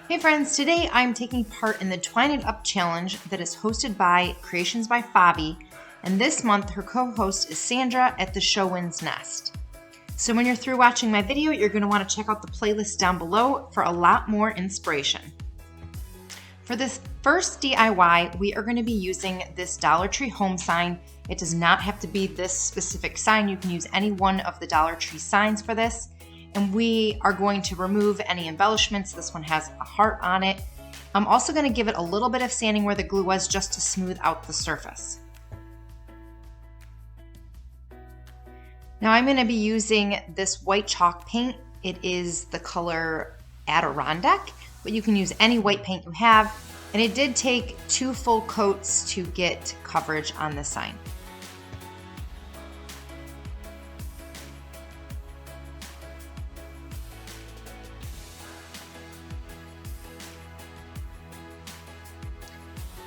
Hey friends, today I'm taking part in the Twine It Up challenge that is hosted by Creations by Fabi, and this month her co-host is Sandra at the Showman's Nest. So when you're through watching my video, you're going to want to check out the playlist down below for a lot more inspiration. For this first DIY, we are going to be using this Dollar Tree home sign. It does not have to be this specific sign. You can use any one of the Dollar Tree signs for this. And we are going to remove any embellishments. This one has a heart on it. I'm also going to give it a little bit of sanding where the glue was just to smooth out the surface. Now I'm going to be using this white chalk paint. It is the color Adirondack, but you can use any white paint you have. And it did take 2 full coats to get coverage on the sign.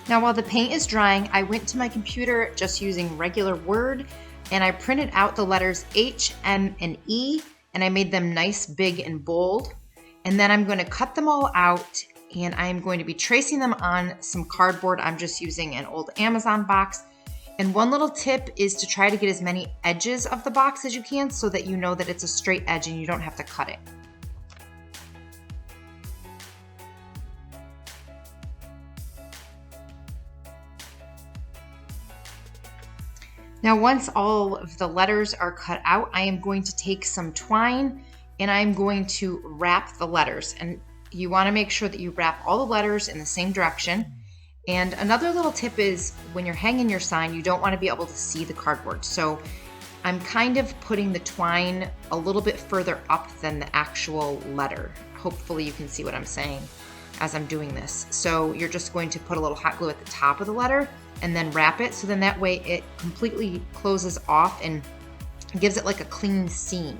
Now while the paint is drying, I went to my computer just using regular Word and I printed out the letters H, M, and E, and I made them nice, big, and bold. And then I'm going to cut them all out and I'm going to be tracing them on some cardboard. I'm just using an old Amazon box. And one little tip is to try to get as many edges of the box as you can so that you know that it's a straight edge and you don't have to cut it. Now, once all of the letters are cut out, I am going to take some twine and I'm going to wrap the letters. And you want to make sure that you wrap all the letters in the same direction. And another little tip is when you're hanging your sign, you don't want to be able to see the cardboard. So I'm kind of putting the twine a little bit further up than the actual letter. Hopefully you can see what I'm saying as I'm doing this. So you're just going to put a little hot glue at the top of the letter and then wrap it, so then that way it completely closes off and gives it like a clean seam.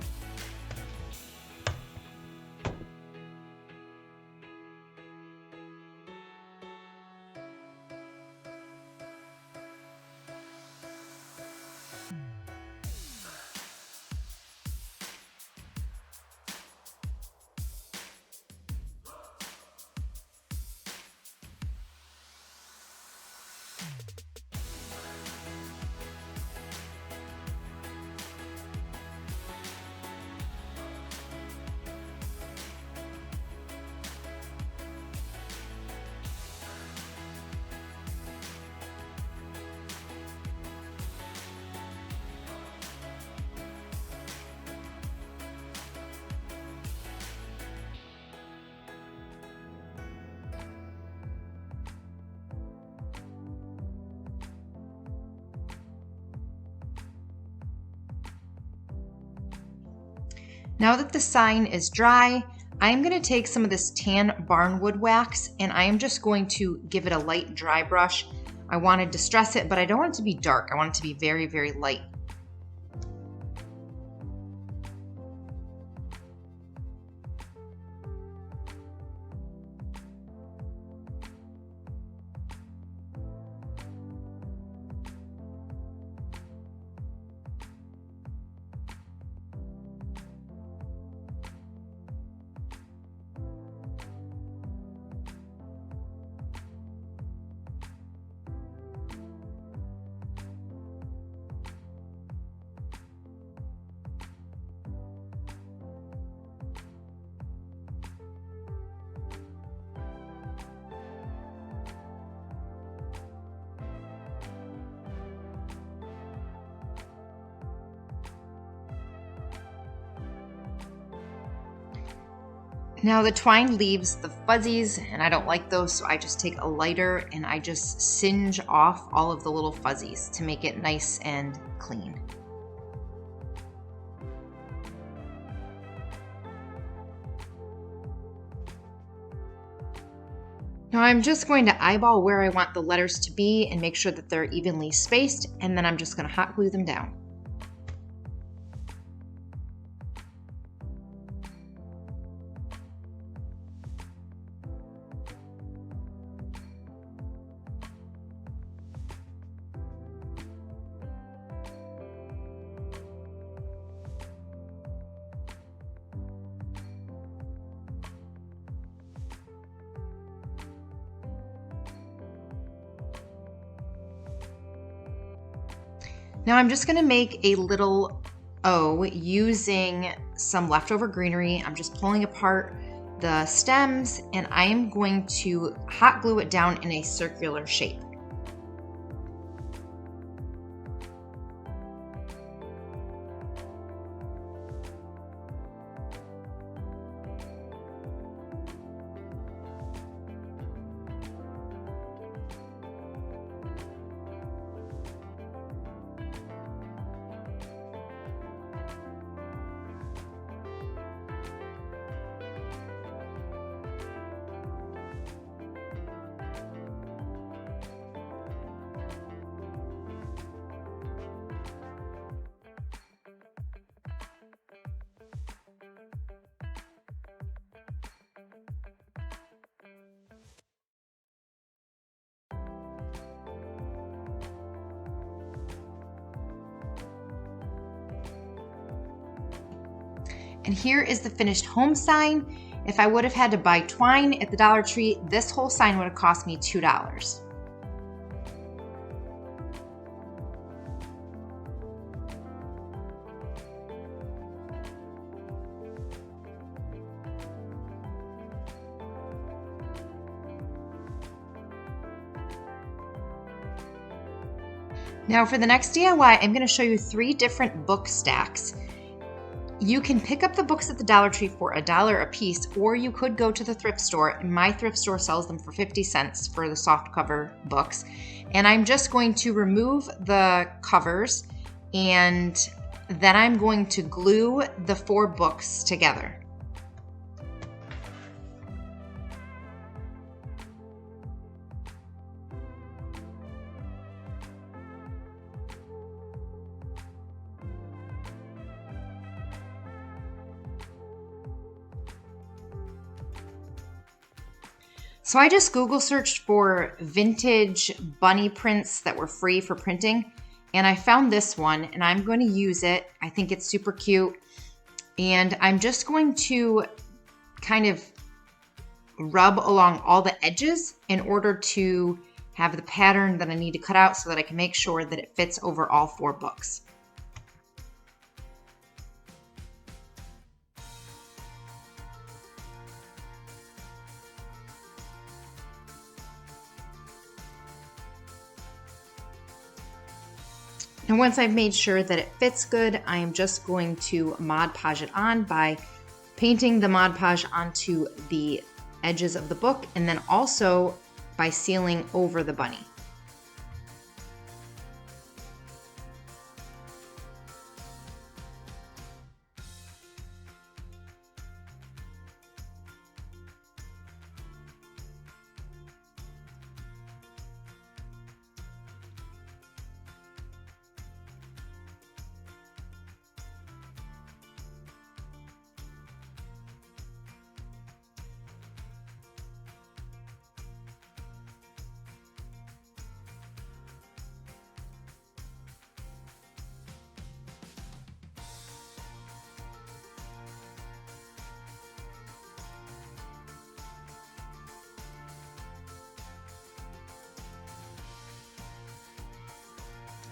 Now that the sign is dry, I'm going to take some of this tan barnwood wax and I am just going to give it a light dry brush. I want to distress it, but I don't want it to be dark. I want it to be very, very light. Now the twine leaves the fuzzies and I don't like those, so I just take a lighter and I just singe off all of the little fuzzies to make it nice and clean. Now I'm just going to eyeball where I want the letters to be and make sure that they're evenly spaced, and then I'm just going to hot glue them down. Now I'm just gonna make a little O using some leftover greenery. I'm just pulling apart the stems and I am going to hot glue it down in a circular shape. And here is the finished home sign. If I would have had to buy twine at the Dollar Tree, this whole sign would have cost me $2. Now for the next DIY, I'm going to show you 3 different book stacks. You can pick up the books at the Dollar Tree for $1 a piece, or you could go to the thrift store. My thrift store sells them for 50 cents for the soft cover books. And I'm just going to remove the covers and then I'm going to glue the 4 books together. So I just Google searched for vintage bunny prints that were free for printing, and I found this one, and I'm going to use it. I think it's super cute, and I'm just going to kind of rub along all the edges in order to have the pattern that I need to cut out so that I can make sure that it fits over all 4 books. And once I've made sure that it fits good, I am just going to Mod Podge it on by painting the Mod Podge onto the edges of the book and then also by sealing over the bunny.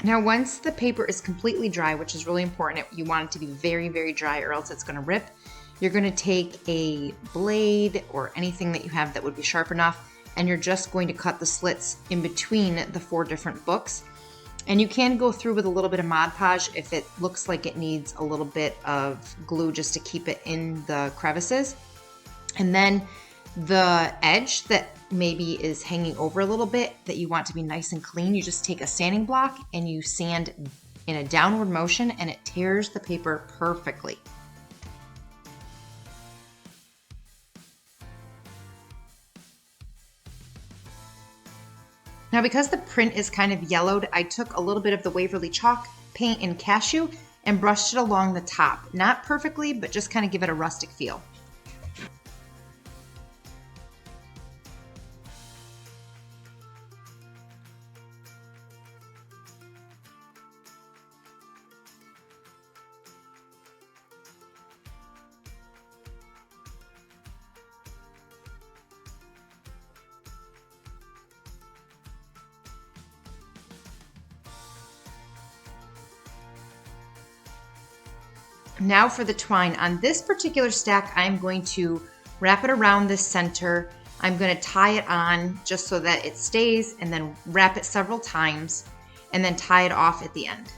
Now, once the paper is completely dry, which is really important, you want it to be very, very dry or else it's going to rip. You're going to take a blade or anything that you have that would be sharp enough, and you're just going to cut the slits in between the 4 different books. And you can go through with a little bit of Mod Podge if it looks like it needs a little bit of glue just to keep it in the crevices. And then the edge that maybe is hanging over a little bit that you want to be nice and clean, you just take a sanding block and you sand in a downward motion and it tears the paper perfectly. Now, because the print is kind of yellowed, I took a little bit of the Waverly chalk paint in Cashew and brushed it along the top. Not perfectly, but just kind of give it a rustic feel. Now for the twine. On this particular stack, I'm going to wrap it around this center. I'm going to tie it on just so that it stays, and then wrap it several times and then tie it off at the end.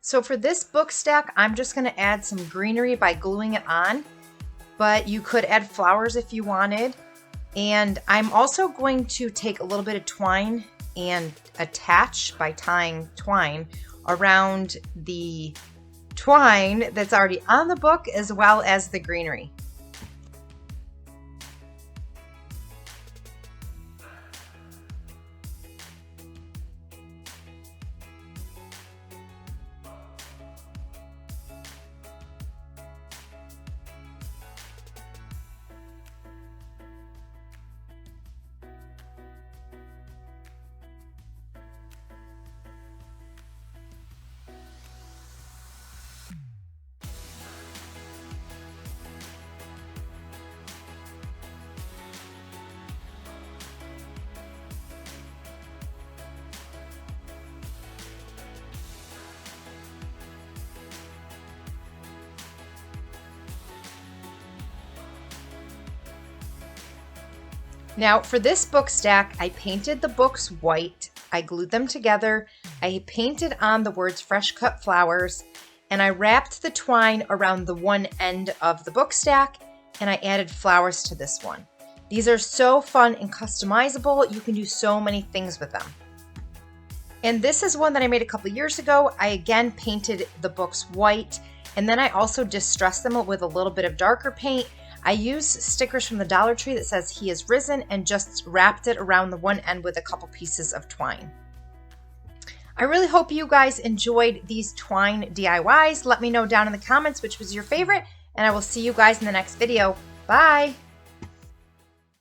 So for this book stack, I'm just going to add some greenery by gluing it on, but you could add flowers if you wanted. And I'm also going to take a little bit of twine and attach by tying twine around the twine that's already on the book as well as the greenery. Now for this book stack, I painted the books white, I glued them together, I painted on the words fresh cut flowers, and I wrapped the twine around the one end of the book stack, and I added flowers to this one. These are so fun and customizable. You can do so many things with them. And this is one that I made a couple years ago. I again painted the books white, and then I also distressed them with a little bit of darker paint. I used stickers from the Dollar Tree that says "He is risen" and just wrapped it around the one end with a couple pieces of twine. I really hope you guys enjoyed these twine DIYs. Let me know down in the comments which was your favorite, and I will see you guys in the next video. Bye!